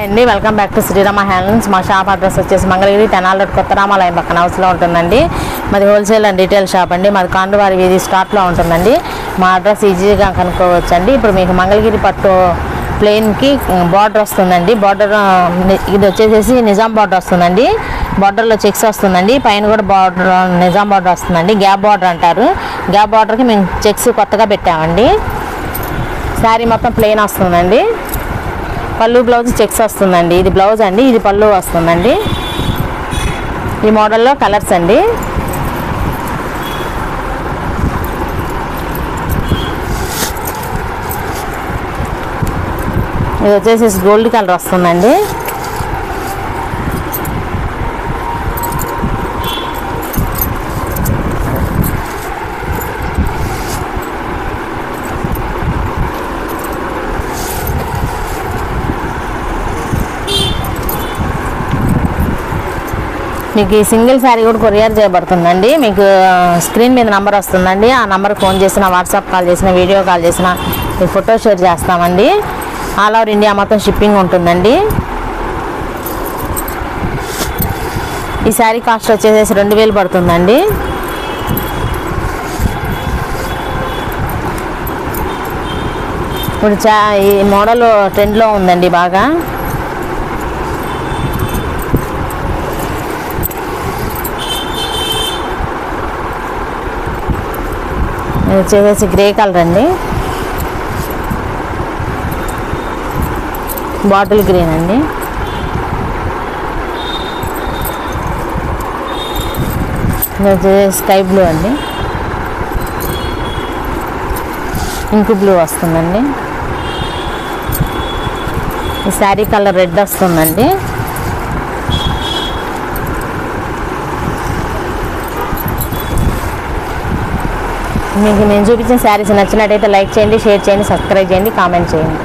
అండి welcome back to Srirama handlooms. మా shop address వచ్చేసి మంగళగిరి తెనాలి రోడ్ కొత్త రామాలయం పక్కన హౌస్లో ఉంటుందండి. మాది హోల్సేల్ అండ్ రీటైల్ షాప్ అండి. మాది కాండువారి వీధి స్టార్ట్లో ఉంటుందండి. మా అడ్రస్ ఈజీగా కనుక్కోవచ్చండి. ఇప్పుడు మీకు మంగళగిరి పట్టు ప్లెయిన్కి బార్డర్ వస్తుందండి. బార్డర్ ఇది వచ్చేసి నిజాం బార్డర్ వస్తుందండి. బార్డర్లో చెక్స్ వస్తుందండి. పైన కూడా బార్డర్ నిజాం బార్డర్ వస్తుందండి. గ్యాప్ బార్డర్ అంటారు. గ్యాప్ బార్డర్కి మేము చెక్స్ కొత్తగా పెట్టామండి. శారీ మొత్తం ప్లెయిన్ వస్తుందండి. పళ్ళు బ్లౌజ్ చెక్స్ వస్తుందండి. ఇది బ్లౌజ్ అండి, ఇది పళ్ళు వస్తుందండి. ఈ మోడల్లో కలర్స్ అండి. ఇది వచ్చేసి గోల్డ్ కలర్ వస్తుందండి. మీకు ఈ సింగిల్ శారీ కూడా కొరియర్ చేయబడుతుందండి. మీకు స్క్రీన్ మీద నెంబర్ వస్తుందండి. ఆ నెంబర్కి ఫోన్ చేసిన, వాట్సాప్ కాల్ చేసిన, వీడియో కాల్ చేసిన మీకు ఫోటో షేర్ చేస్తామండి. ఆల్ ఓవర్ ఇండియా మొత్తం షిప్పింగ్ ఉంటుందండి. ఈ శారీ కాస్ట్ వచ్చేసి 2000 పడుతుందండి. ఇప్పుడు ఈ మోడల్ ట్రెండ్లో ఉందండి బాగా. ఇది వచ్చేసి గ్రే కలర్ అండి. బాటిల్ గ్రీన్ అండి. ఇది వచ్చేసి స్కై బ్లూ అండి. ఇంక్ బ్లూ వస్తుందండి. ఈ శారీ కలర్ రెడ్ వస్తుందండి. మీకు నేను చూపించిన శారీస్ నచ్చినట్టయితే లైక్ చేయండి, షేర్ చేయండి, సబ్స్క్రైబ్ చేయండి, కామెంట్ చేయండి.